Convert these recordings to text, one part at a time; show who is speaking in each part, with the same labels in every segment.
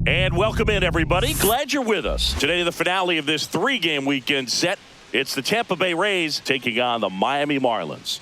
Speaker 1: And welcome in, everybody. Glad you're with us. Today, the finale of this three-game weekend set. It's the Tampa Bay Rays taking on the Miami Marlins.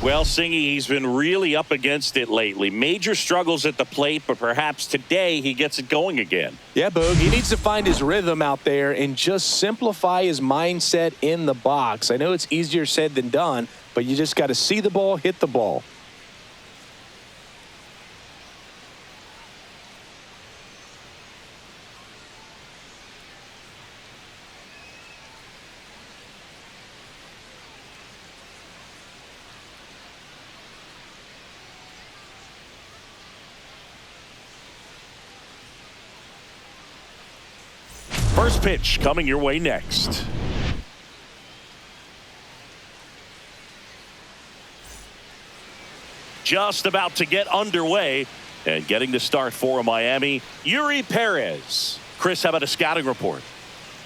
Speaker 1: Well, Singy, he's been really up against it lately. Major struggles at the plate, but perhaps today he gets it going again.
Speaker 2: Yeah, Boog, he needs to find his rhythm out there and just simplify his mindset in the box. I know it's easier said than done, but you just got to see the ball, hit the ball.
Speaker 1: First pitch coming your way next. Just about to get underway and getting the start for Miami, Yuri Perez. Chris, how about a scouting report?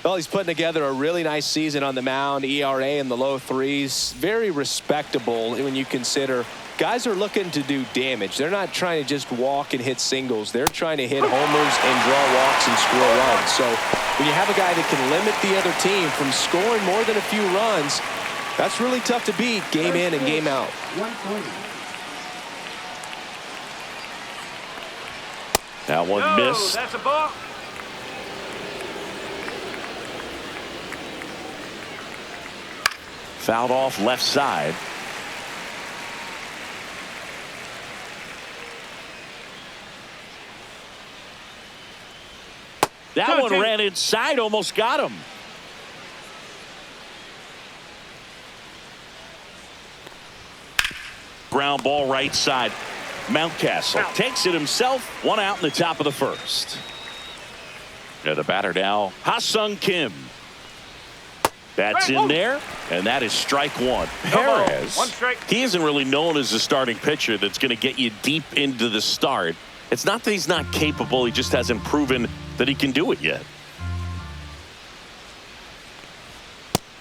Speaker 2: Well, he's putting together a really nice season on the mound. ERA in the low threes. Very respectable when you consider guys are looking to do damage. They're not trying to just walk and hit singles. They're trying to hit homers and draw walks and score runs. So when you have a guy that can limit the other team from scoring more than a few runs, that's really tough to beat game in and game out.
Speaker 1: That one missed.
Speaker 3: That's a ball.
Speaker 1: Fouled off left side. That one ran inside, almost got him. Ground ball right side. Mountcastle takes it himself. One out in the top of the first. Yeah, the batter now, Ha-Sung Kim. That's in there, and that is strike one. Perez, he isn't really known as a starting pitcher that's going to get you deep into the start. It's not that he's not capable, he just hasn't proven that he can do it yet.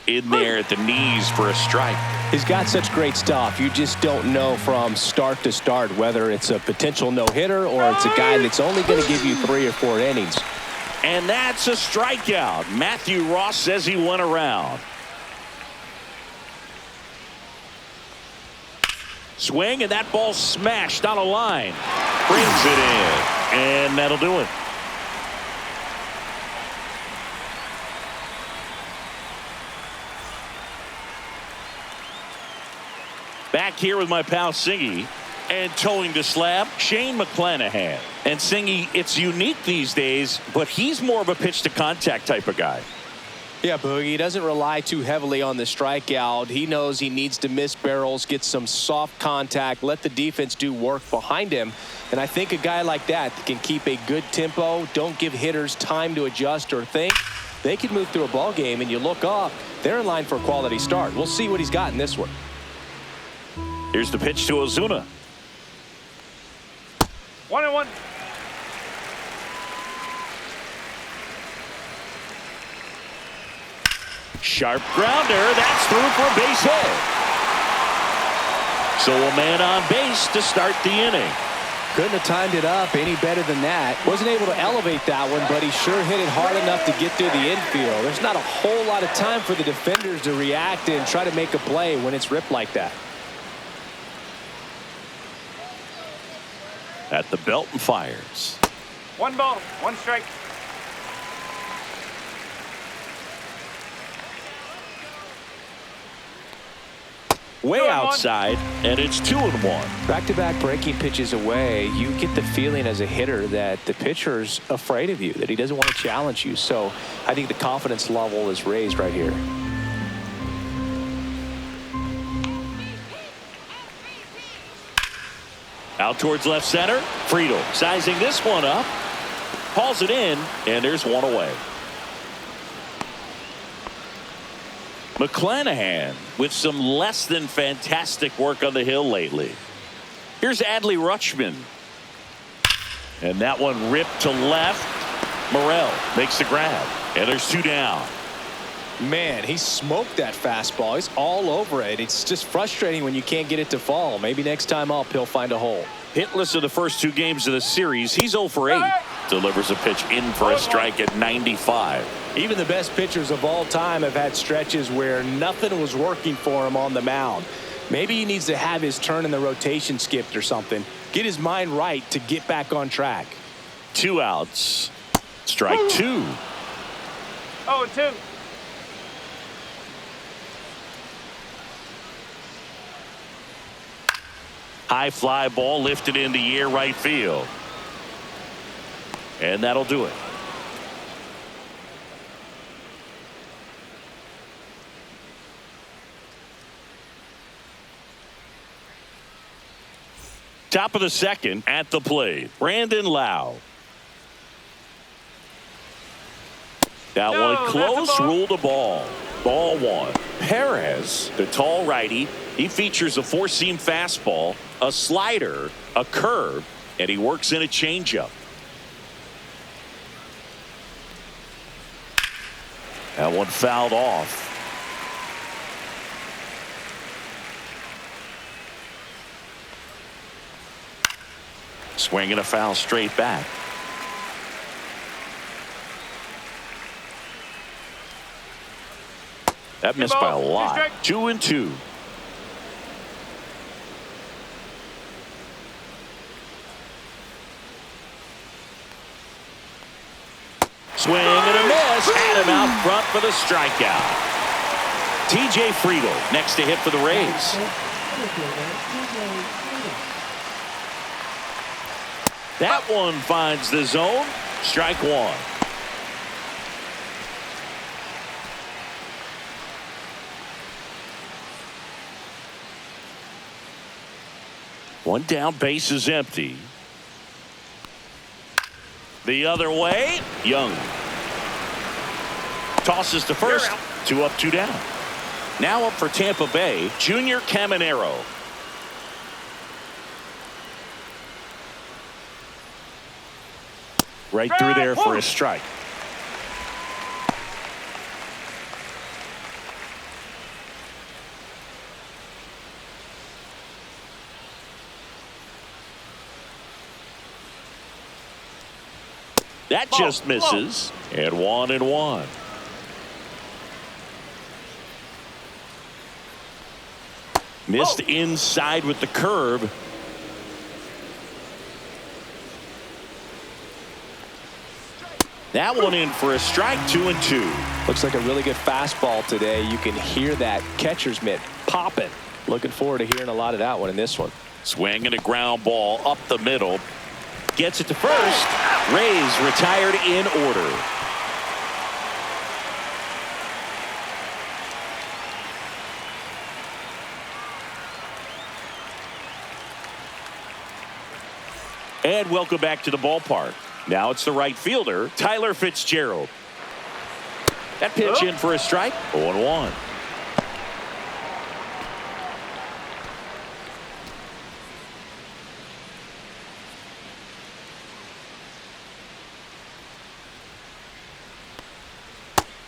Speaker 1: In there at the knees for a strike.
Speaker 2: He's got such great stuff. You just don't know from start to start whether it's a potential no-hitter or it's a guy that's only going to give you 3 or 4 innings.
Speaker 1: And that's a strikeout. Matthew Ross says he went around. Swing, and that ball smashed on a line. Brings it in, and that'll do it. Back here with my pal Singy, and towing the slab, Shane McClanahan. And Singy, it's unique these days, but he's more of a pitch-to-contact type of guy.
Speaker 2: Yeah, Boogie, he doesn't rely too heavily on the strikeout. He knows he needs to miss barrels, get some soft contact, let the defense do work behind him. And I think a guy like that can keep a good tempo, don't give hitters time to adjust or think. They can move through a ball game, and you look up, they're in line for a quality start. We'll see what he's got in this one.
Speaker 1: Here's the pitch to Ozuna.
Speaker 3: 1-1.
Speaker 1: Sharp grounder. That's through for a base hit. So a man on base to start the inning.
Speaker 2: Couldn't have timed it up any better than that. Wasn't able to elevate that one, but he sure hit it hard enough to get through the infield. There's not a whole lot of time for the defenders to react and try to make a play when it's ripped like that.
Speaker 1: At the belt and fires.
Speaker 3: 1 ball, 1 strike.
Speaker 1: Way outside, and it's 2-1.
Speaker 2: Back-to-back breaking pitches away, you get the feeling as a hitter that the pitcher's afraid of you, that he doesn't want to challenge you. So I think the confidence level is raised right here.
Speaker 1: Out towards left center. Friedel sizing this one up. Hauls it in, and there's one away. McClanahan with some less than fantastic work on the hill lately. Here's Adley Rutschman. And that one ripped to left. Morel makes the grab. And there's 2 down.
Speaker 2: Man, he smoked that fastball. He's all over it. It's just frustrating when you can't get it to fall. Maybe next time up he'll find a hole.
Speaker 1: Hitless in the first 2 games of the series. He's 0 for 8. Delivers a pitch in for a strike at 95.
Speaker 2: Even the best pitchers of all time have had stretches where nothing was working for him on the mound. Maybe he needs to have his turn in the rotation skipped or something. Get his mind right to get back on track.
Speaker 1: 2 outs. Strike 2.
Speaker 3: 0-2.
Speaker 1: High fly ball lifted in the air right field. And that'll do it. Top of the second at the plate. Brandon Lau. That one close, ruled a ball. Ball 1. Perez, the tall righty, he features a 4-seam fastball, a slider, a curve, and he works in a changeup. That one fouled off. Swinging a foul straight back. That missed by a lot. 2-2. Swing and a miss. Had him out front for the strikeout. TJ Friedel next to hit for the Rays. That one finds the zone. Strike 1. One down, base is empty. The other way, Young. Tosses to first. 2 up, 2 down. Now up for Tampa Bay, Junior Caminero. Right through there for a strike. That just misses. And 1-1. Missed inside with the curve. That one in for a strike. 2-2.
Speaker 2: Looks like a really good fastball today. You can hear that catcher's mitt popping. Looking forward to hearing a lot of that one in this one.
Speaker 1: Swinging a ground ball up the middle. Gets it to first. Rays retired in order. And welcome back to the ballpark. Now it's the right fielder, Tyler Fitzgerald. That pitch in for a strike. 0-1.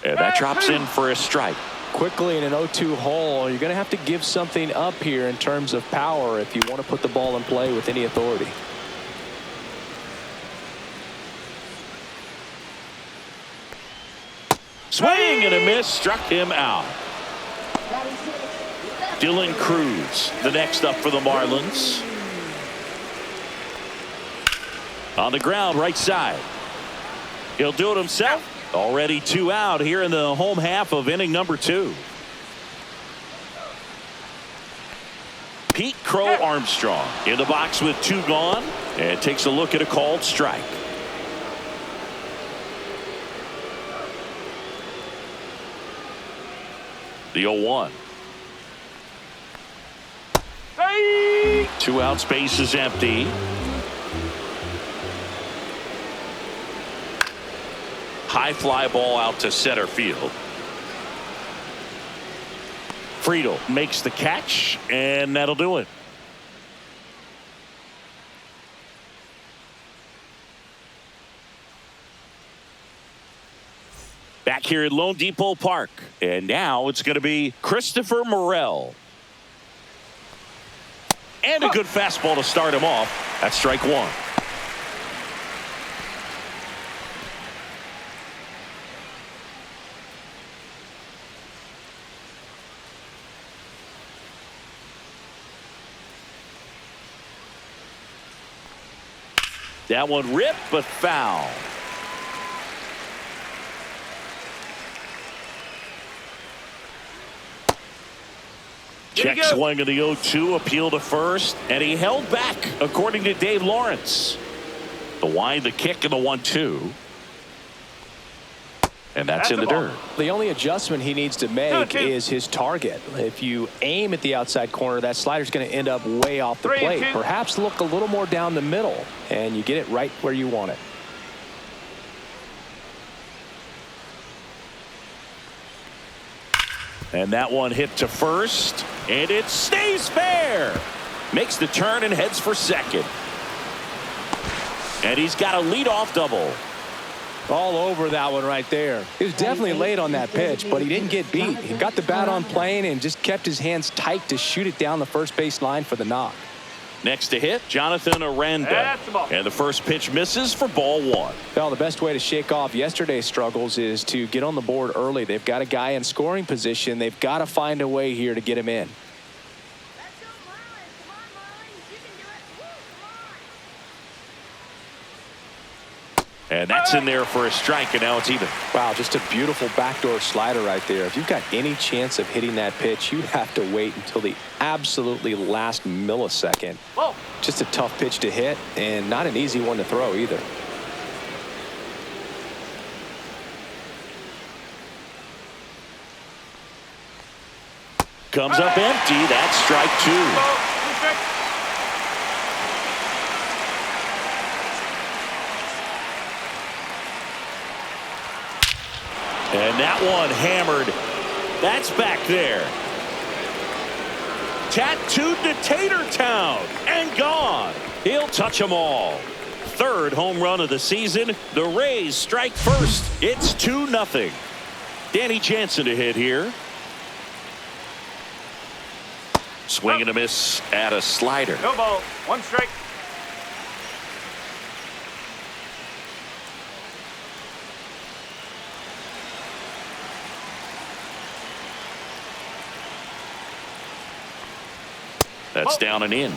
Speaker 1: And that drops in for a strike.
Speaker 2: Quickly in an 0-2 hole, you're going to have to give something up here in terms of power if you want to put the ball in play with any authority.
Speaker 1: Swing and a miss, struck him out. Dylan Cruz, the next up for the Marlins. On the ground, right side. He'll do it himself. Already 2 out here in the home half of inning number 2. Pete Crow Armstrong in the box with 2 gone and takes a look at a called strike. The 0-1. 2 out, space is empty. High fly ball out to center field. Friedel makes the catch, and that'll do it. Back here at Lone Depot Park, and now it's going to be Christopher Morel. And a good fastball to start him off. That's strike 1. That one ripped, but foul. Check swing of the 0-2, appeal to first, and he held back, according to Dave Lawrence. The wind, the kick, and the 1-2. And that's in the dirt.
Speaker 2: The only adjustment he needs to make is his target. If you aim at the outside corner, that slider's going to end up way off the plate. Perhaps look a little more down the middle, and you get it right where you want it.
Speaker 1: And that one hit to first, and it stays fair. Makes the turn and heads for second. And he's got a leadoff double.
Speaker 2: All over that one right there. He was definitely late on that pitch, but he didn't get beat. He got the bat on plane and just kept his hands tight to shoot it down the first base line for the knock.
Speaker 1: Next to hit, Jonathan Aranda. And the first pitch misses for ball 1.
Speaker 2: Well, the best way to shake off yesterday's struggles is to get on the board early. They've got a guy in scoring position. They've got to find a way here to get him in.
Speaker 1: And that's in there for a strike, and now it's even.
Speaker 2: Wow, just a beautiful backdoor slider right there. If you've got any chance of hitting that pitch, you have to wait until the absolutely last millisecond.
Speaker 3: Whoa.
Speaker 2: Just a tough pitch to hit, and not an easy one to throw either.
Speaker 1: Comes up empty. That's strike 2. And that one hammered. That's back there. Tattooed to Tater Town and gone. He'll touch them all. 3rd home run of the season. The Rays strike first. It's 2-0. Danny Jansen to hit here. Swing and a miss at a slider.
Speaker 3: No ball. 1 strike.
Speaker 1: That's down and in.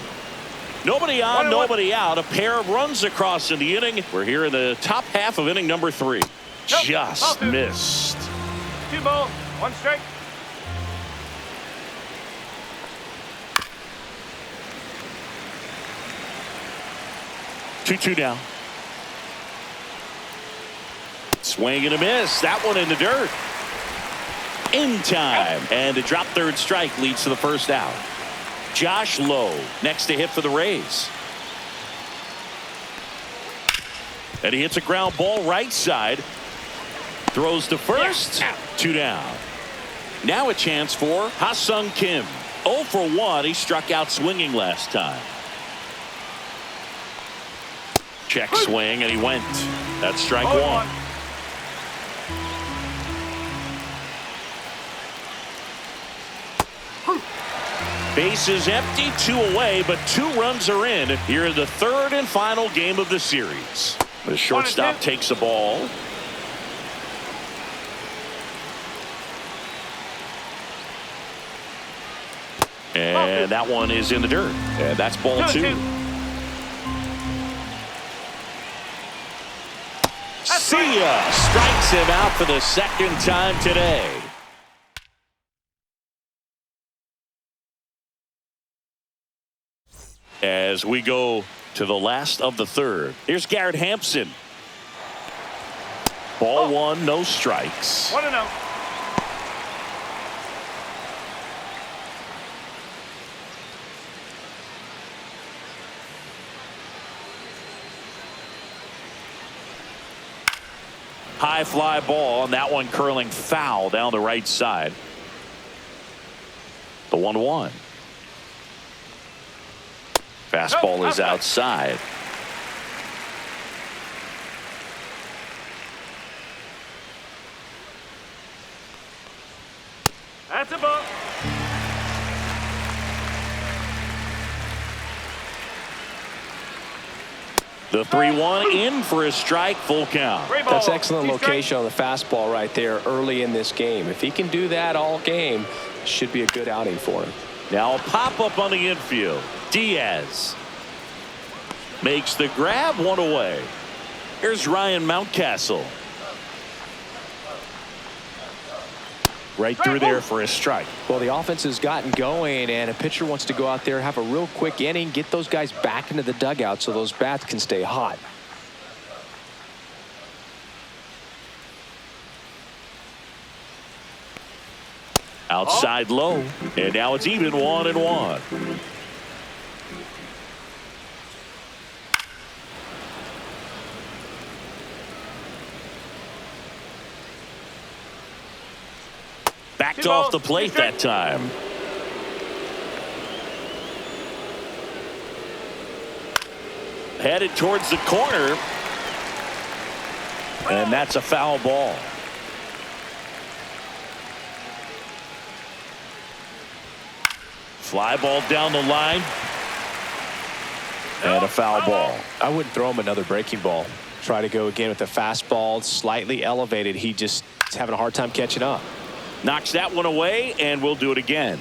Speaker 1: Nobody on, nobody out. A pair of runs across in the inning. We're here in the top half of inning number 3. Just missed.
Speaker 3: 2 balls, 1 strike.
Speaker 1: Two down. Swing and a miss. That one in the dirt. In time. And a drop 3rd strike leads to the first out. Josh Lowe next to hit for the Rays. And he hits a ground ball right side. Throws to first. 2 down. Now a chance for Ha-Sung Kim. 0 for 1. He struck out swinging last time. Check swing, and he went. That's strike 1. Base is empty, 2 away, but 2 runs are in here in the 3rd and final game of the series. The shortstop takes the ball. And that one is in the dirt. And that's ball 2. See ya! Strikes him out for the 2nd time today. As we go to the last of the 3rd. Here's Garrett Hampson. Ball 1, no strikes.
Speaker 3: 1-0.
Speaker 1: High fly ball, and that one curling foul down the right side. The 1-1. Fastball is outside.
Speaker 3: That's a ball.
Speaker 1: The 3-1 in for a strike, full count.
Speaker 2: That's excellent location on the fastball right there early in this game. If he can do that all game, should be a good outing for him.
Speaker 1: Now a pop-up on the infield. Diaz makes the grab, 1 away. Here's Ryan Mountcastle. Right through there for a strike.
Speaker 2: Well, the offense has gotten going, and a pitcher wants to go out there, have a real quick inning, get those guys back into the dugout so those bats can stay hot.
Speaker 1: Outside low, and now it's even 1-1. Backed off the plate that time. Headed towards the corner. And that's a foul ball. Fly ball down the line. And a foul ball.
Speaker 2: I wouldn't throw him another breaking ball. Try to go again with the fastball, slightly elevated. He just is having a hard time catching up.
Speaker 1: Knocks that one away, and we'll do it again.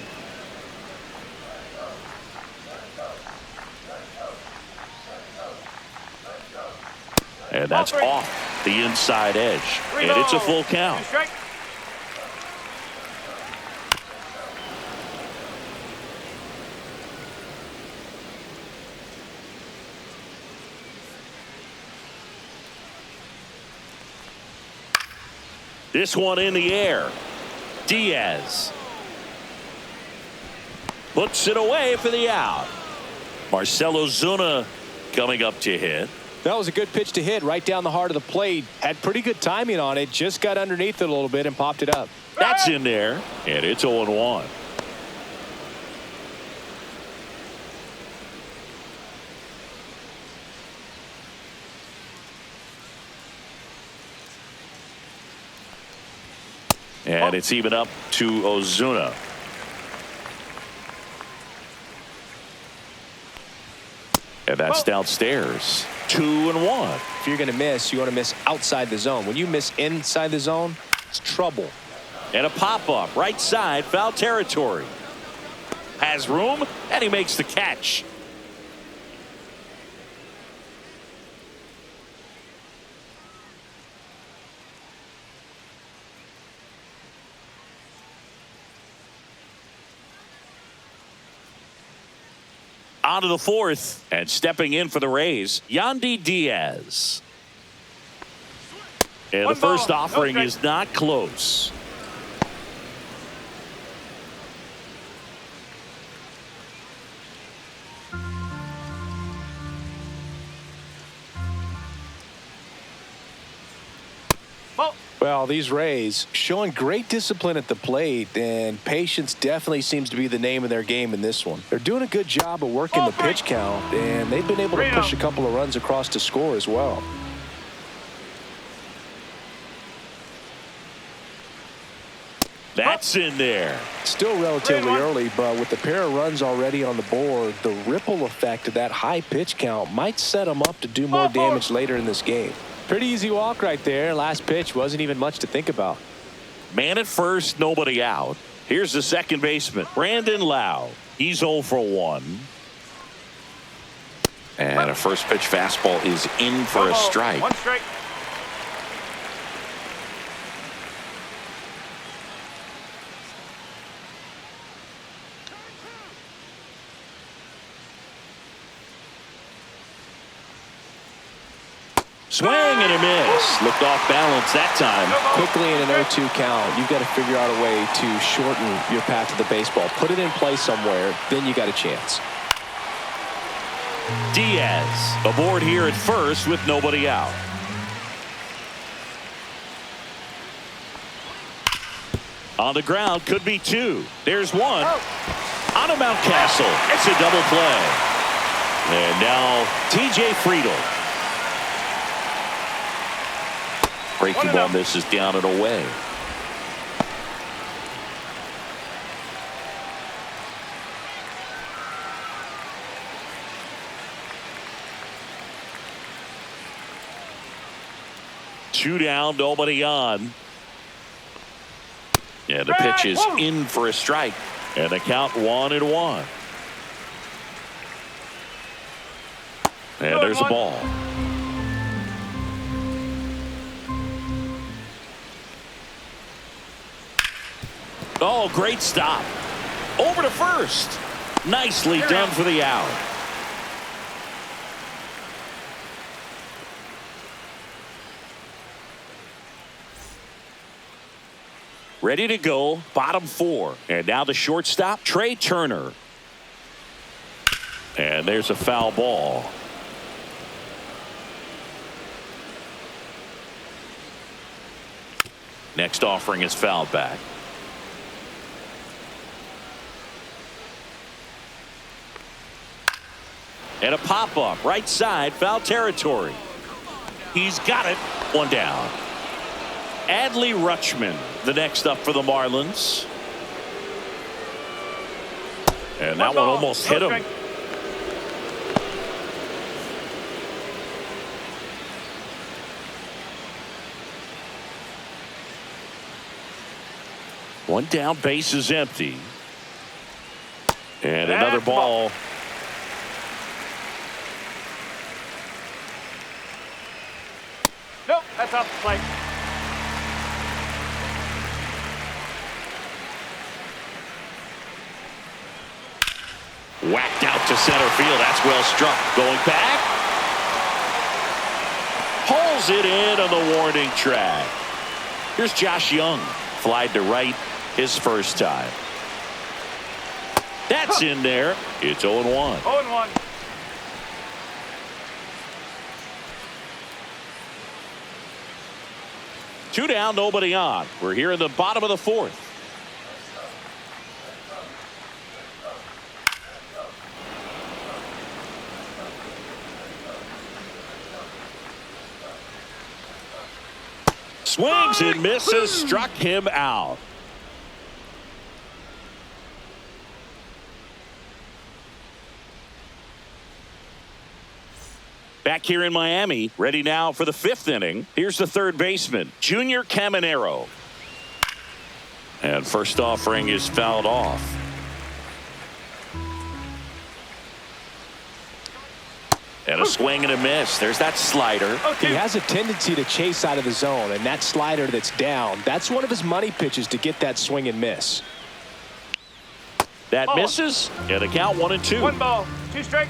Speaker 1: And that's off the inside edge. And it's a full count. This one in the air. Diaz puts it away for the out. Marcell Ozuna coming up to hit.
Speaker 2: That was a good pitch to hit right down the heart of the plate. Had pretty good timing on it. Just got underneath it a little bit and popped it up.
Speaker 1: That's in there, and it's 0-1. And it's even up to Ozuna. And that's downstairs. 2-1.
Speaker 2: If you're going to miss, you want to miss outside the zone. When you miss inside the zone, it's trouble.
Speaker 1: And a pop-up right side, foul territory. Has room, and he makes the catch. On to the 4th, and stepping in for the Rays, Yandy Diaz. And the first offering is not close.
Speaker 2: Well, these Rays showing great discipline at the plate, and patience definitely seems to be the name of their game in this one. They're doing a good job of working the pitch count, and they've been able to push a couple of runs across to score as well.
Speaker 1: That's in there.
Speaker 2: Still relatively early, but with the pair of runs already on the board, the ripple effect of that high pitch count might set them up to do more damage later in this game. Pretty easy walk right there. Last pitch wasn't even much to think about.
Speaker 1: Man at first, nobody out. Here's the second baseman, Brandon Lau. He's 0 for 1. And a first pitch fastball is in for a strike.
Speaker 3: 1 strike.
Speaker 1: Swing and a miss. Looked off balance that time.
Speaker 2: Quickly in an 0-2 count, you've got to figure out a way to shorten your path to the baseball. Put it in play somewhere, then you got a chance.
Speaker 1: Diaz aboard here at first with nobody out. On the ground, could be 2. There's 1. On to Mountcastle. It's a double play. And now T.J. Friedel. Breaking ball misses down and away. Two down, nobody on. Yeah, the pitch is in for a strike. And the count 1-1. And there's a ball. Oh, great stop. Over to first. Nicely done for the out. Ready to go, bottom 4. And now the shortstop, Trey Turner. And there's a foul ball. Next offering is fouled back. And a pop-up, right side, foul territory. He's got it. 1 down. Adley Rutschman, the next up for the Marlins. And that one almost hit him. One down, base is empty. And another ball.
Speaker 3: Nope, that's off the plate.
Speaker 1: Whacked out to center field. That's well struck. Going back. Pulls it in on the warning track. Here's Josh Young. Flied to right his first time. That's in there. It's 0-1.
Speaker 3: 0-1.
Speaker 1: Two down, nobody on. We're here in the bottom of the 4th. Swings and misses, struck him out. Back here in Miami, ready now for the 5th inning. Here's the third baseman, Junior Caminero. And first offering is fouled off. And a swing and a miss. There's that slider.
Speaker 2: He has a tendency to chase out of the zone, and that slider that's down, that's one of his money pitches to get that swing and miss.
Speaker 1: That misses, and a count 1-2.
Speaker 3: 1 ball, 2 strike.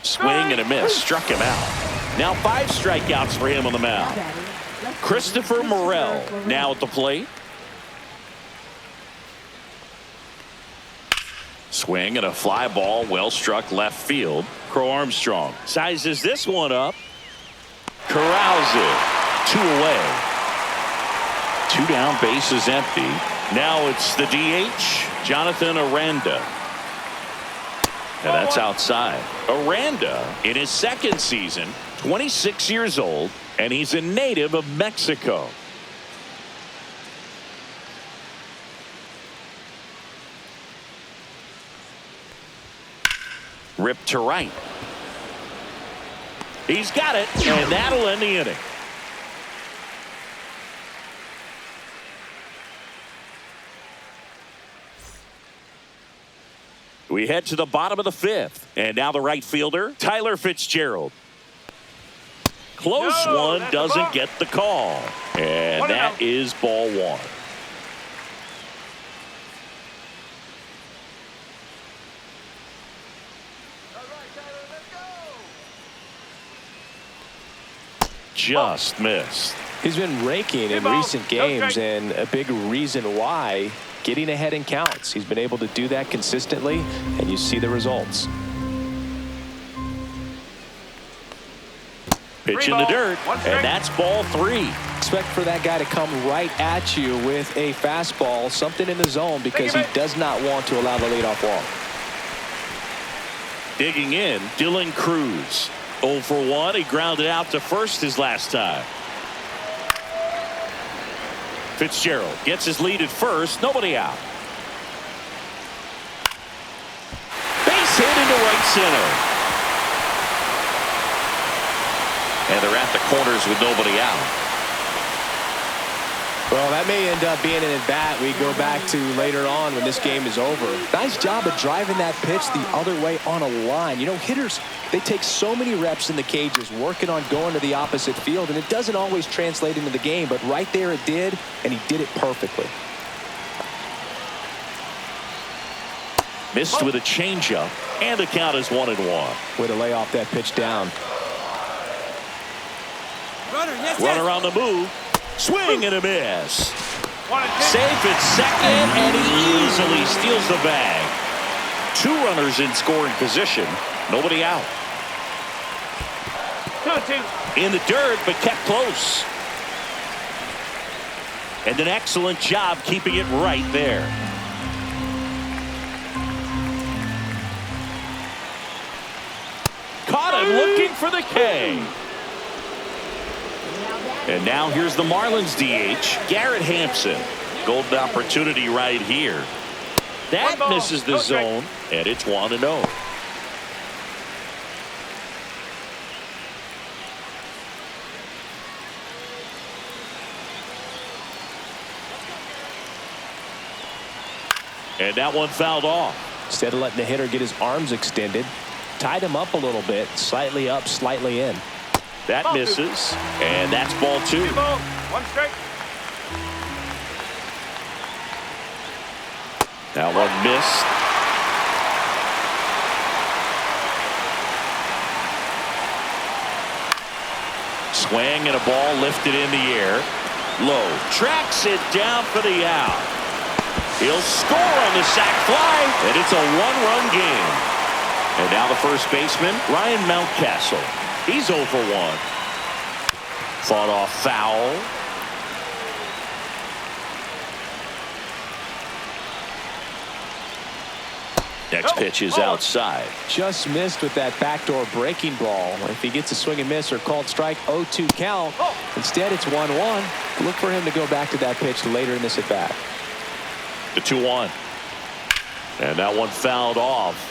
Speaker 1: Swing and a miss, struck him out. Now 5 strikeouts for him on the mound. Christopher Morel now at the plate. Swing and a fly ball, well struck left field. Crow Armstrong sizes this one up. Corrals it. 2 away. 2 down, base is empty. Now it's the DH, Jonathan Aranda. And that's outside. Aranda in his 2nd season, 26 years old, And he's a native of Mexico. Ripped to right. He's got it, and that'll end the inning. We head to the bottom of the fifth. And now the right fielder, Tyler Fitzgerald. Close one, doesn't get the call. And that is ball one. Just missed.
Speaker 2: He's been raking in recent games, and a big reason why, getting ahead in counts. He's been able to do that consistently, and you see the results.
Speaker 1: Pitch in the dirt, and that's ball three.
Speaker 2: Expect for that guy to come right at you with a fastball, something in the zone, because he does not want to allow the leadoff walk.
Speaker 1: Digging in, Dylan Cruz. 0 for 1. He grounded out to first his last time. Fitzgerald gets his lead at first. Nobody out. Base hit into right center. And they're at the corners with nobody out.
Speaker 2: Well, that may end up being an at-bat we go back to later on when this game is over. Nice job of driving that pitch the other way on a line. You know, hitters, they take so many reps in the cages working on going to the opposite field, and it doesn't always translate into the game, but right there it did, and he did it perfectly.
Speaker 1: Missed with a changeup, and the count is 1-1.
Speaker 2: Way to lay off that pitch down.
Speaker 1: Runner on the move. Swing and a miss. Safe at second, and he easily steals the bag. 2 runners in scoring position. Nobody out.
Speaker 3: 2-2.
Speaker 1: In the dirt, but kept close. And an excellent job keeping it right there. Caught him looking for the K. And now here's the Marlins DH, Garrett Hampson. Golden opportunity right here. That misses the zone, and it's 1-0. And that one fouled off.
Speaker 2: Instead of letting the hitter get his arms extended, tied him up a little bit, slightly up, slightly in.
Speaker 1: That misses, and that's ball 2.
Speaker 3: 1 strike.
Speaker 1: Now one missed. Swing and a ball lifted in the air. Low tracks it down for the out. He'll score on the sac fly, and it's a 1-run game. And now the first baseman, Ryan Mountcastle. He's 0 for 1. Fought off foul. Next pitch is outside.
Speaker 2: Just missed with that backdoor breaking ball. If he gets a swing and miss or called strike, 0-2 count. Instead, it's 1-1. Look for him to go back to that pitch later in this at bat.
Speaker 1: The 2-1. And that one fouled off.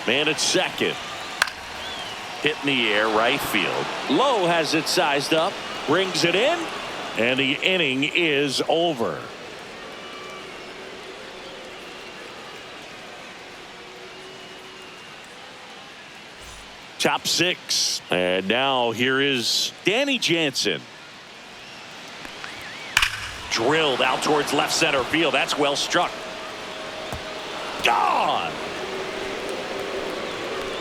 Speaker 1: Man at second. Hit in the air, right field. Lowe has it sized up, brings it in, and the inning is over. Top 6. And now here is Danny Jansen. Drilled out towards left center field. That's well struck. Gone.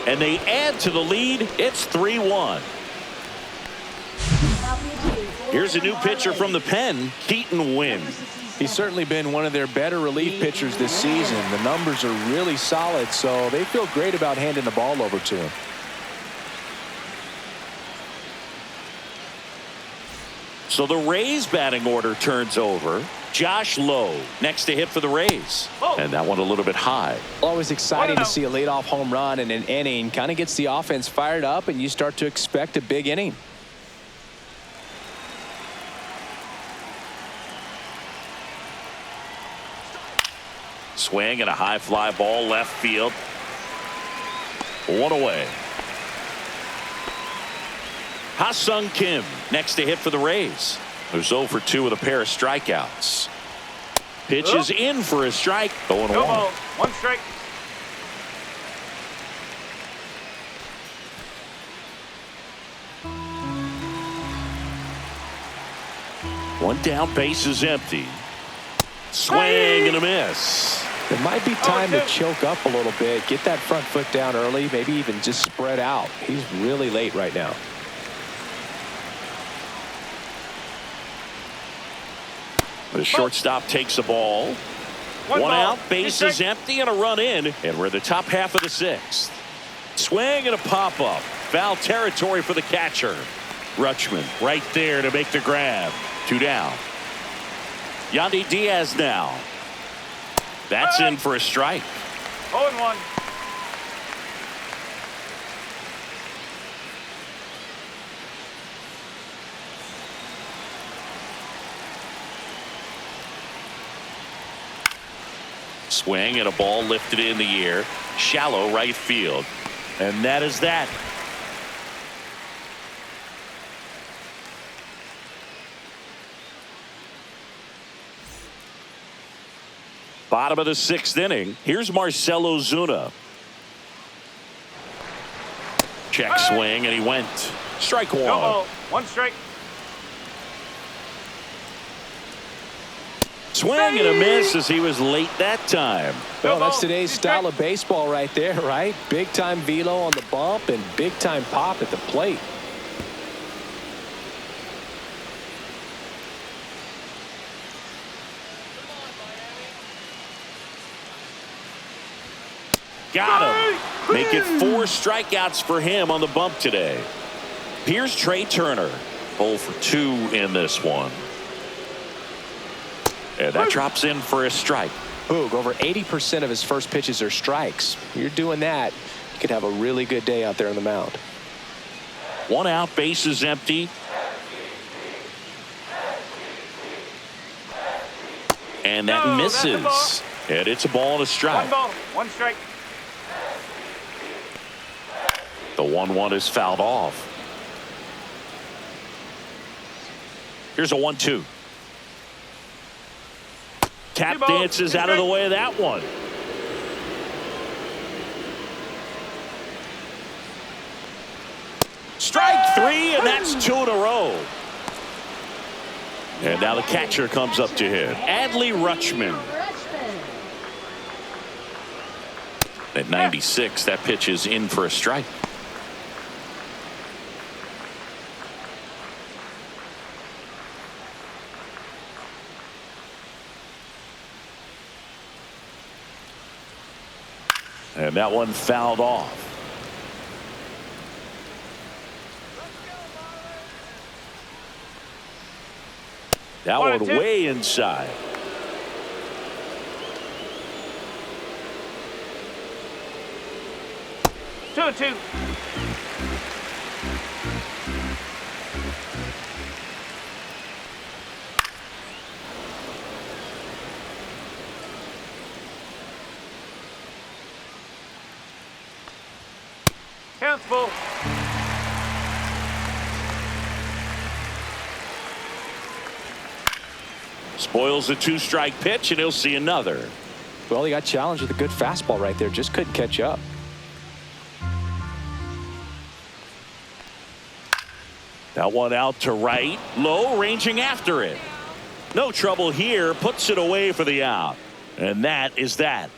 Speaker 1: And they add to the lead. It's 3-1. Here's a new pitcher from the pen, Keaton Wynn.
Speaker 2: He's certainly been one of their better relief pitchers this season. The numbers are really solid, so they feel great about handing the ball over to him.
Speaker 1: So the Rays batting order turns over. Josh Lowe next to hit for the Rays. And that one a little bit high.
Speaker 2: Always exciting to see a leadoff home run in an inning. Kind of gets the offense fired up, and you start to expect a big inning.
Speaker 1: Swing and a high fly ball left field. One away. Ha-Sung Kim next to hit for the Rays. There's 0 for 2 with a pair of strikeouts. Pitch is in for a strike. 0-1.
Speaker 3: No ball. 1 strike.
Speaker 1: One down, base is empty. Swing and a miss.
Speaker 2: It might be time to choke up a little bit, get that front foot down early, maybe even just spread out. He's really late right now.
Speaker 1: The shortstop takes the ball. One out, base is empty, and a run in. And we're in the top half of the 6th. Swing and a pop-up. Foul territory for the catcher. Rutschman right there to make the grab. 2 down. Yandy Diaz now. That's in for a strike.
Speaker 3: 0-1.
Speaker 1: Swing and a ball lifted in the air. Shallow right field. And that is that. Bottom of the 6th inning. Here's Marcell Ozuna. Check swing, and he went. Strike 1.
Speaker 3: No ball. 1 strike.
Speaker 1: Swing and a miss as he was late that time.
Speaker 2: Well, that's today's style of baseball right there, right? Big time velo on the bump and big time pop at the plate.
Speaker 1: Got him. Make it 4 strikeouts for him on the bump today. Here's Trey Turner. 0 for 2 in this one. And that drops in for a strike.
Speaker 2: Boog, over 80% of his first pitches are strikes. You're doing that, you could have a really good day out there on the mound.
Speaker 1: 1 out, base is empty. And that misses. And it's a ball and a strike.
Speaker 3: 1 ball. 1 strike.
Speaker 1: The 1-1 is fouled off. Here's a 1-2. Tap dances out of the way of that one. Strike 3, and that's 2 in a row. And now the catcher comes up to hit. Adley Rutschman. At 96, that pitch is in for a strike. And that one fouled off. That one way inside.
Speaker 3: Two and two. Counts ball.
Speaker 1: Spoils a 2-strike pitch, and he'll see another.
Speaker 2: Well, he got challenged with a good fastball right there. Just couldn't catch up.
Speaker 1: That one out to right. Low, ranging after it. No trouble here. Puts it away for the out. And that is that.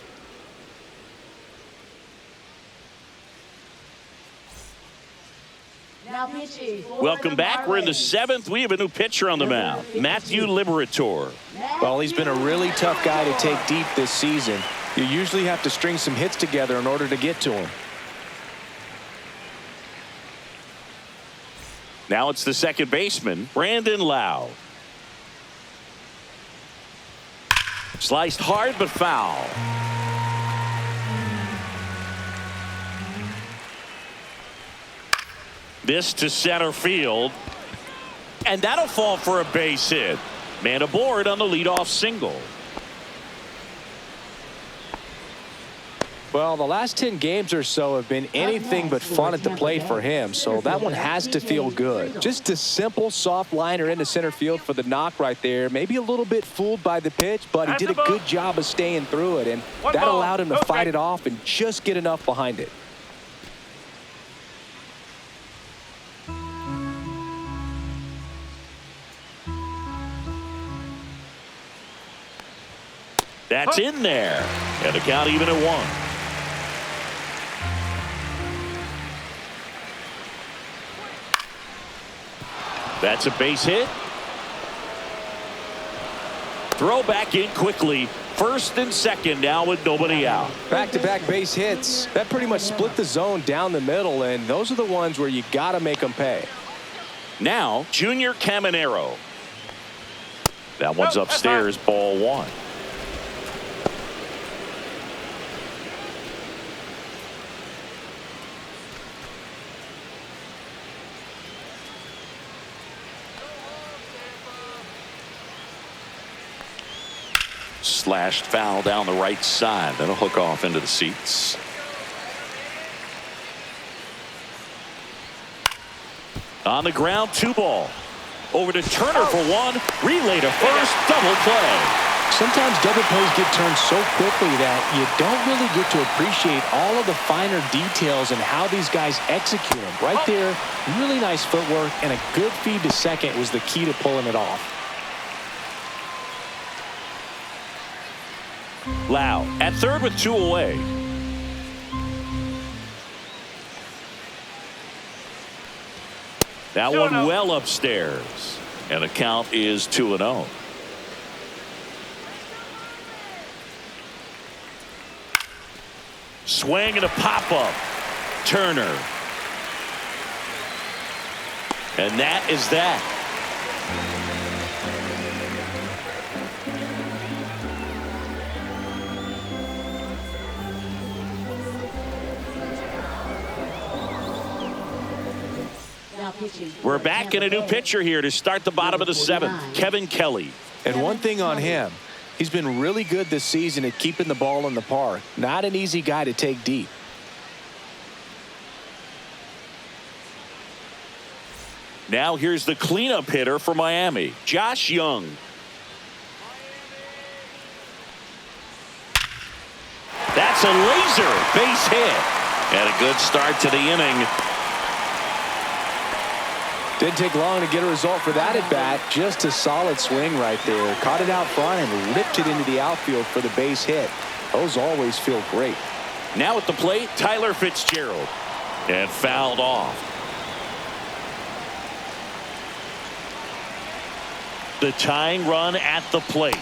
Speaker 1: Welcome back. We're in the 7th. We have a new pitcher on the mound, Matthew Liberator.
Speaker 2: Well, he's been a really tough guy to take deep this season. You usually have to string some hits together in order to get to him.
Speaker 1: Now it's the second baseman, Brandon Lau. Sliced hard but foul. This to center field. And that'll fall for a base hit. Man aboard on the leadoff single.
Speaker 2: Well, the last 10 games or so have been anything but fun at the plate for him, so that one has to feel good. Just a simple soft liner into center field for the knock right there. Maybe a little bit fooled by the pitch, but he did a good job of staying through it, and that allowed him to fight it off and just get enough behind it.
Speaker 1: That's in there. And the count even at 1. That's a base hit. Throw back in quickly. First and second now with nobody out.
Speaker 2: Back-to-back base hits. That pretty much split the zone down the middle, and those are the ones where you got to make them pay.
Speaker 1: Now, Junior Caminero. That one's upstairs, ball 1. Slashed foul down the right side. That'll hook off into the seats. On the ground, 2 ball. Over to Turner for 1. Relay to first. Double play.
Speaker 2: Sometimes double plays get turned so quickly that you don't really get to appreciate all of the finer details and how these guys execute them. Right there, really nice footwork, and a good feed to second was the key to pulling it off.
Speaker 1: Lau at third with 2 away. That one well upstairs. And the count is 2-0. Swing and a pop-up. Turner. And that is that. We're back in a new pitcher here to start the bottom of the 7th. Kevin Kelly.
Speaker 2: And one thing on him, he's been really good this season at keeping the ball in the park. Not an easy guy to take deep.
Speaker 1: Now here's the cleanup hitter for Miami, Josh Young. That's a laser base hit. And a good start to the inning.
Speaker 2: Didn't take long to get a result for that at bat. Just a solid swing right there. Caught it out front and ripped it into the outfield for the base hit. Those always feel great.
Speaker 1: Now at the plate, Tyler Fitzgerald. And fouled off. The tying run at the plate.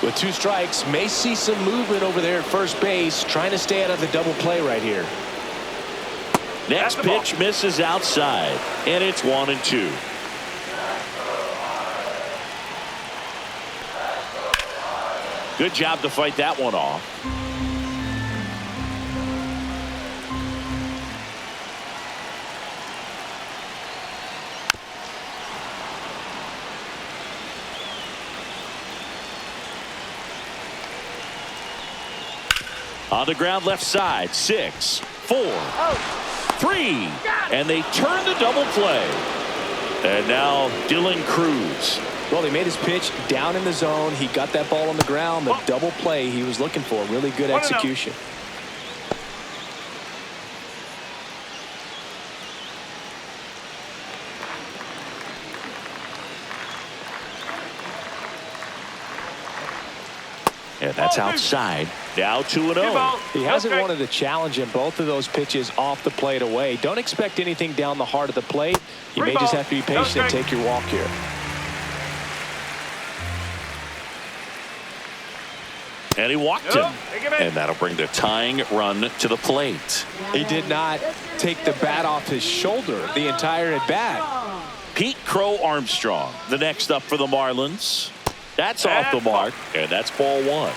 Speaker 2: With 2 strikes, may see some movement over there at first base. Trying to stay out of the double play right here.
Speaker 1: Next pitch misses outside, and it's 1-2. Good job to fight that one off. On the ground left side, 6, 4, 3, and they turn the double play. And now Dylan Cruz.
Speaker 2: Well, he made his pitch down in the zone. He got that ball on the ground. The double play he was looking for. Really good execution.
Speaker 1: And that's outside. Now 2-0.
Speaker 2: He hasn't wanted to challenge him. Both of those pitches off the plate away. Don't expect anything down the heart of the plate. You may just have to be patient and take your walk here.
Speaker 1: And he walked him. And that'll bring the tying run to the plate.
Speaker 2: He did not take the bat off his shoulder the entire at bat.
Speaker 1: Pete Crow Armstrong, the next up for the Marlins. That's off the mark, and that's ball one.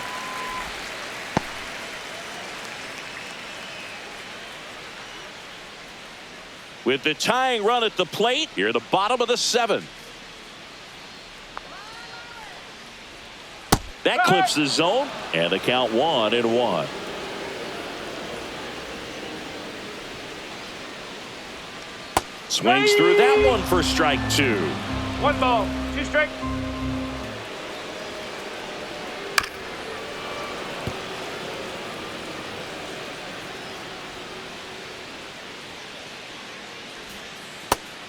Speaker 1: With the tying run at the plate, here the bottom of the seventh. That clips the zone, and the count 1-1. Swings through that one for strike two.
Speaker 3: 1 ball, 2 strike.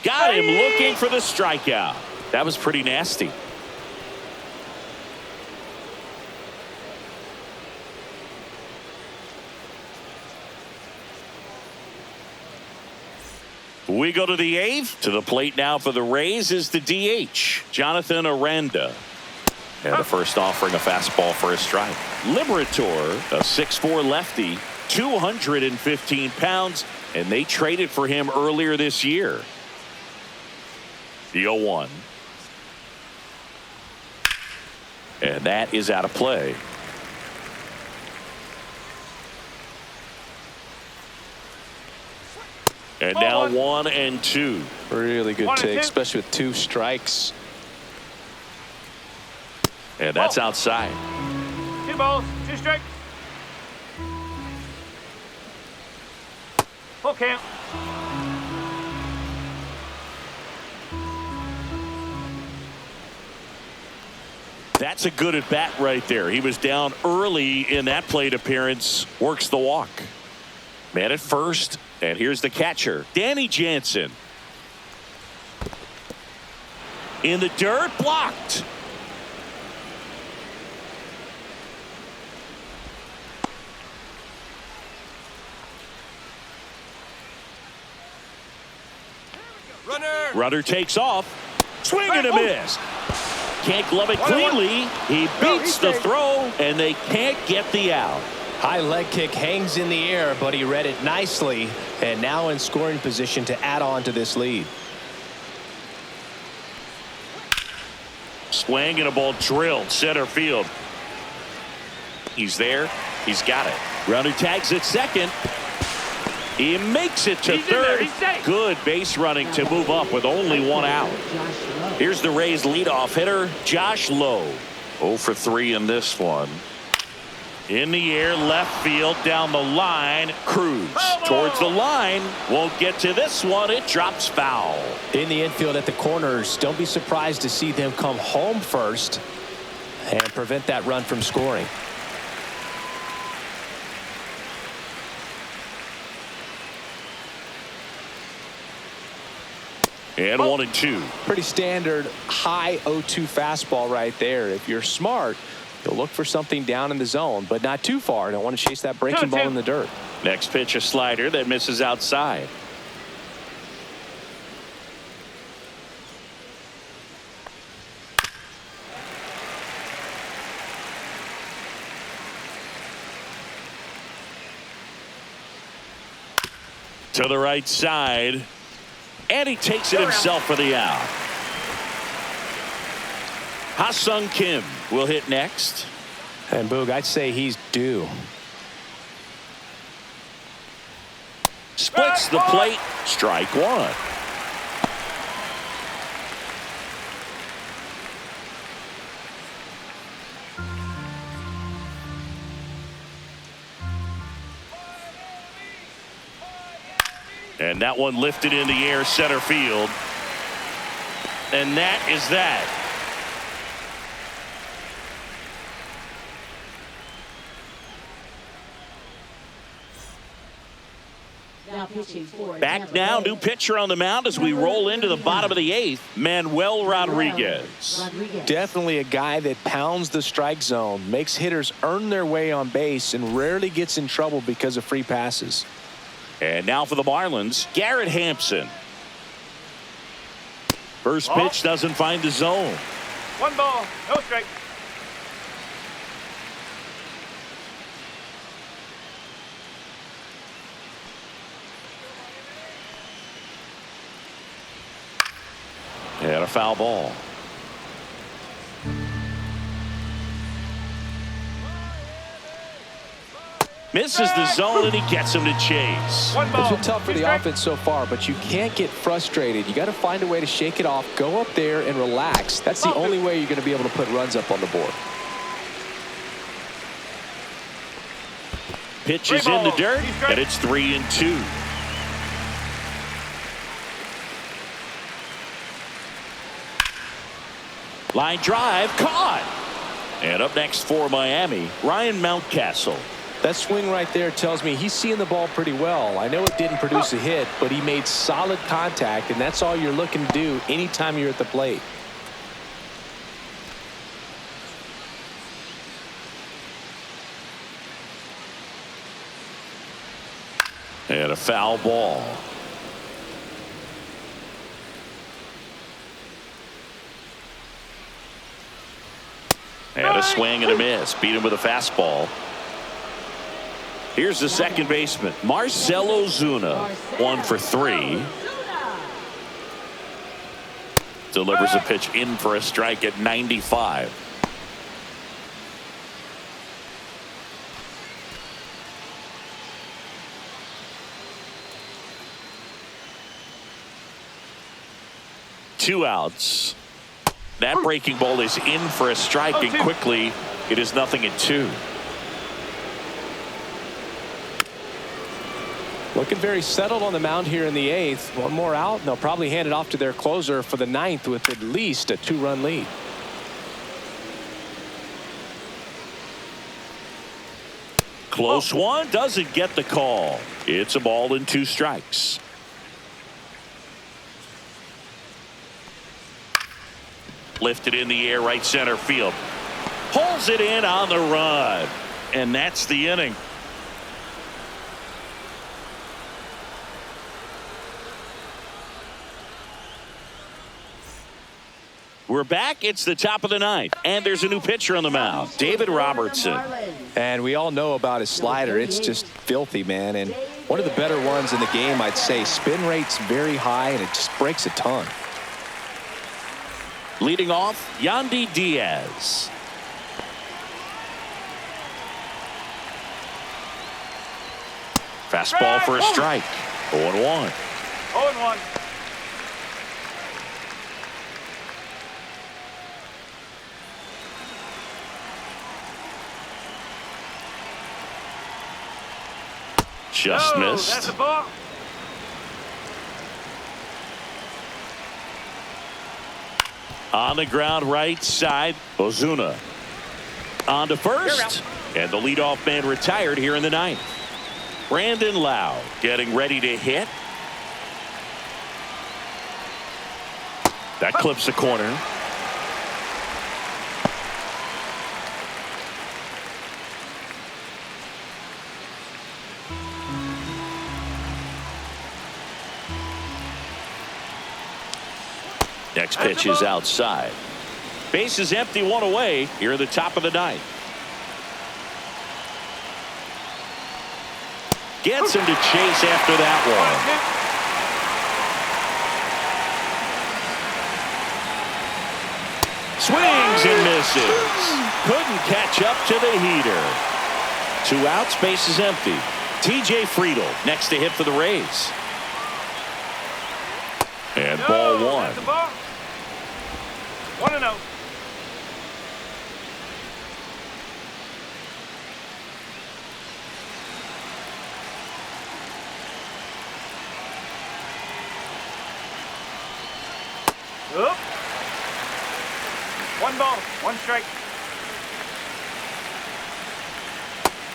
Speaker 1: Got him looking for the strikeout. That was pretty nasty. We go to the eighth. To the plate now for the Rays is the DH, Jonathan Aranda. And the first offering a fastball for a strike. Liberator, a 6'4 lefty, 215 pounds, and they traded for him earlier this year. The 0-1. And that is out of play. And now 1-2.
Speaker 2: Really good
Speaker 3: 1 and
Speaker 2: take,
Speaker 3: 2.
Speaker 2: especially with 2 strikes.
Speaker 1: And that's outside.
Speaker 3: 2 balls, 2 strikes. Full count.
Speaker 1: That's a good at bat right there. He was down early in that plate appearance. Works the walk. Man at first. And here's the catcher, Danny Jansen. In the dirt, blocked. Runner takes off. Swing and a miss. Can't glove it cleanly. He beats the throw, and they can't get the out.
Speaker 2: High leg kick hangs in the air, but he read it nicely, and now in scoring position to add on to this lead.
Speaker 1: Swing and a ball drilled center field. He's there. He's got it. Runner tags at second. He makes it to third. Good base running to move up with only 1 out. Here's the Rays leadoff hitter, Josh Lowe. 0 for 3 in this one. In the air, left field, down the line. Cruz towards the line. Won't get to this one. It drops foul.
Speaker 2: In the infield at the corners, don't be surprised to see them come home first and prevent that run from scoring.
Speaker 1: And 1-2.
Speaker 2: Pretty standard high 0-2 fastball right there. If you're smart, you'll look for something down in the zone, but not too far. Don't want to chase that breaking ball in the dirt.
Speaker 1: Next pitch, a slider that misses outside. To the right side. And he takes it himself for the out. Ha-Sung Kim will hit next.
Speaker 2: And Boog, I'd say he's due.
Speaker 1: Splits the plate. Strike one. And that one lifted in the air, center field. And that is that. Back now, new pitcher on the mound as we roll into the bottom of the eighth, Manuel Rodriguez.
Speaker 2: Definitely a guy that pounds the strike zone, makes hitters earn their way on base, and rarely gets in trouble because of free passes.
Speaker 1: And now for the Marlins, Garrett Hampson. First pitch doesn't find the zone.
Speaker 3: 1 ball, no strike.
Speaker 1: And a foul ball. Misses the zone, and he gets him to chase.
Speaker 3: One ball.
Speaker 2: It's been tough for the offense so far, but you can't get frustrated. You got to find a way to shake it off, go up there and relax. That's the only way you're going to be able to put runs up on the board.
Speaker 1: Pitches in the dirt, and it's 3-2. Line drive, caught. And up next for Miami, Ryan Mountcastle.
Speaker 2: That swing right there tells me he's seeing the ball pretty well. I know it didn't produce a hit, but he made solid contact, and that's all you're looking to do anytime you're at the plate.
Speaker 1: And a foul ball. And a swing and a miss. Beat him with a fastball. Here's the second baseman, Marcell Ozuna. 1 for 3. Delivers a pitch in for a strike at 95. Two outs. That breaking ball is in for a strike, and quickly it is 0-2.
Speaker 2: Looking very settled on the mound here in the 8th. One more out, and they'll probably hand it off to their closer for the 9th with at least a 2-run lead.
Speaker 1: Close one, doesn't get the call. It's a ball and 2 strikes. Lifted in the air, right center field. Pulls it in on the run. And that's the inning. We're back. It's the top of the 9th. And there's a new pitcher on the mound, David Robertson.
Speaker 2: And we all know about his slider. It's just filthy, man. And one of the better ones in the game, I'd say. Spin rate's very high, and it just breaks a ton.
Speaker 1: Leading off, Yandy Diaz. Fastball for a strike. 0-1.
Speaker 3: 0-1.
Speaker 1: Just missed.
Speaker 3: That's a ball.
Speaker 1: On the ground, right side, Ozuna. On to first, and the leadoff man retired here in the 9th. Brandon Lau getting ready to hit. That clips the corner. Next pitch is outside. Base is empty, 1 away here at the top of the 9th. Gets him to chase after that one. Swings and misses. Couldn't catch up to the heater. 2 outs, base is empty. TJ Friedl next to hit for the Rays. And ball 1.
Speaker 3: 1-0. Up. 1 ball, 1 strike.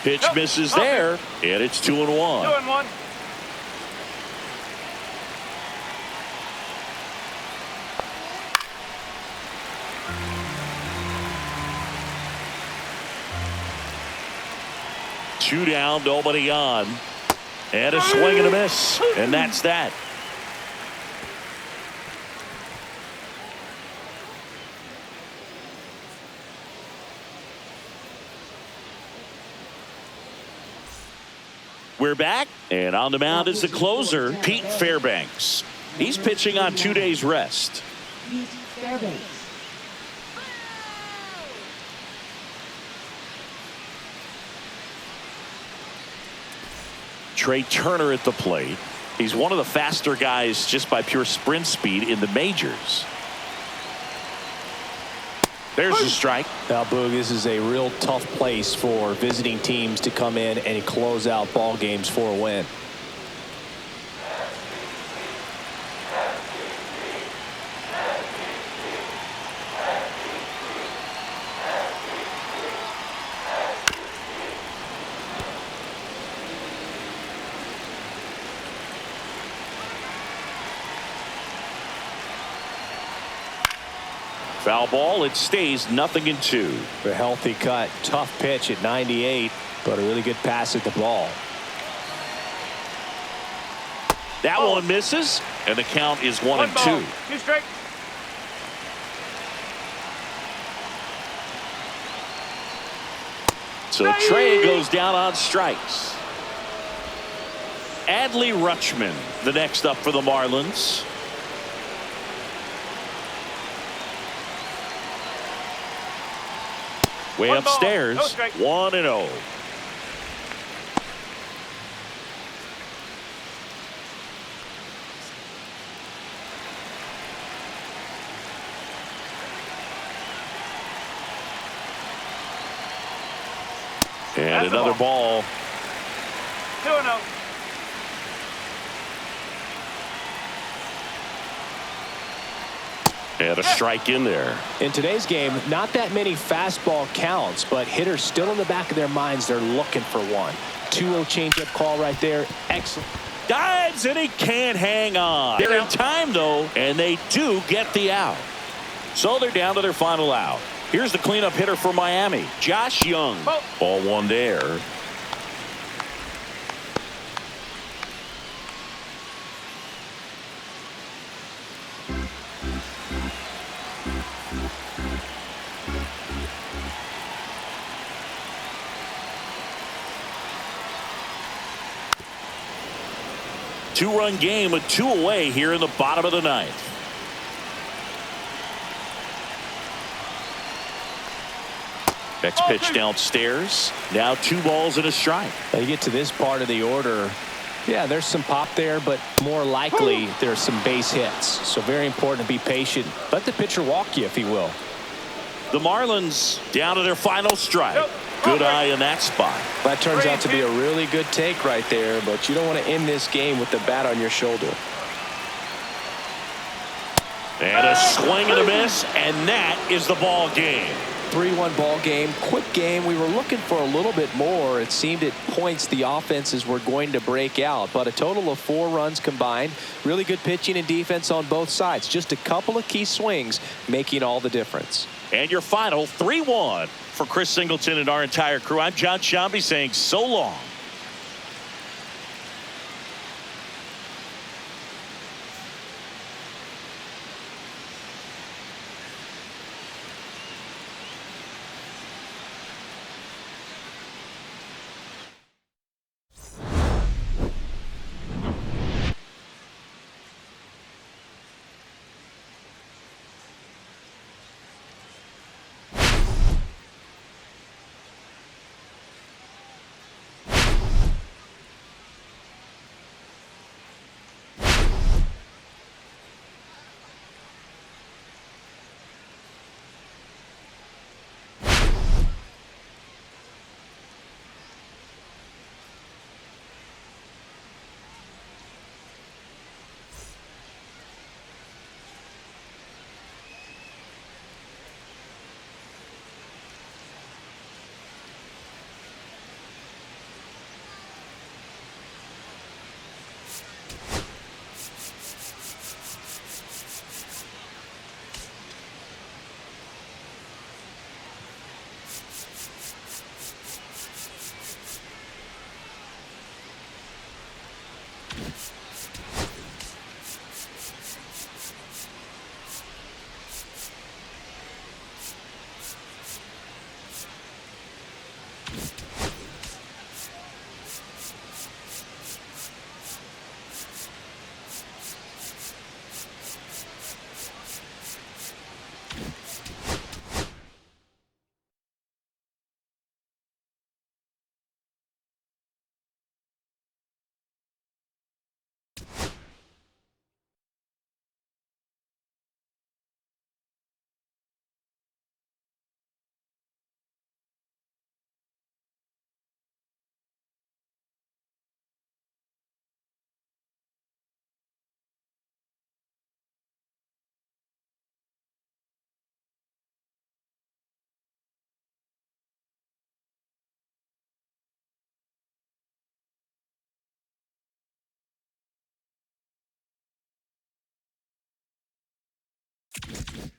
Speaker 1: Pitch misses there, and it's 2-1.
Speaker 3: 2-1.
Speaker 1: Two down, nobody on. And a swing and a miss. And that's that. We're back, and on the mound is the closer, Pete Fairbanks. He's pitching on 2 days rest.
Speaker 4: Pete Fairbanks.
Speaker 1: Trey Turner at the plate. He's one of the faster guys just by pure sprint speed in the majors. There's a strike.
Speaker 2: Now, Boog, this is a real tough place for visiting teams to come in and close out ball games for a win.
Speaker 1: Foul ball. It stays 0-2.
Speaker 2: A healthy cut. Tough pitch at 98, but a really good pass at the ball.
Speaker 1: That one misses, and the count is 1-2.
Speaker 3: 2 strikes.
Speaker 1: So Trey goes down on strikes. Adley Rutschman, the next up for the Marlins. Way upstairs, 1-0. And another ball.
Speaker 3: 2-0.
Speaker 1: And a strike in there.
Speaker 2: In today's game, not that many fastball counts, but hitters still in the back of their minds, they're looking for one. 2-0 changeup call right there. Excellent.
Speaker 1: Dives, and he can't hang on. They're in time, though, and they do get the out. So they're down to their final out. Here's the cleanup hitter for Miami, Josh Young. Ball one there. Two-run game with 2 away here in the bottom of the 9th. Next pitch downstairs. Now 2 balls and a strike.
Speaker 2: Now you get to this part of the order. Yeah, there's some pop there, but more likely there's some base hits. So very important to be patient. Let the pitcher walk you, if he will.
Speaker 1: The Marlins down to their final strike. Good eye in that spot.
Speaker 2: That turns out to be a really good take right there, but you don't want to end this game with the bat on your shoulder.
Speaker 1: And a swing and a miss, and that is the ball game.
Speaker 2: 3-1 ball game. Quick game. We were looking for a little bit more. It seemed at points the offenses were going to break out, but a total of 4 runs combined. Really good pitching and defense on both sides. Just a couple of key swings making all the difference.
Speaker 1: And your final 3-1 for Chris Singleton and our entire crew. I'm John Shambi saying so long.
Speaker 3: 2-0.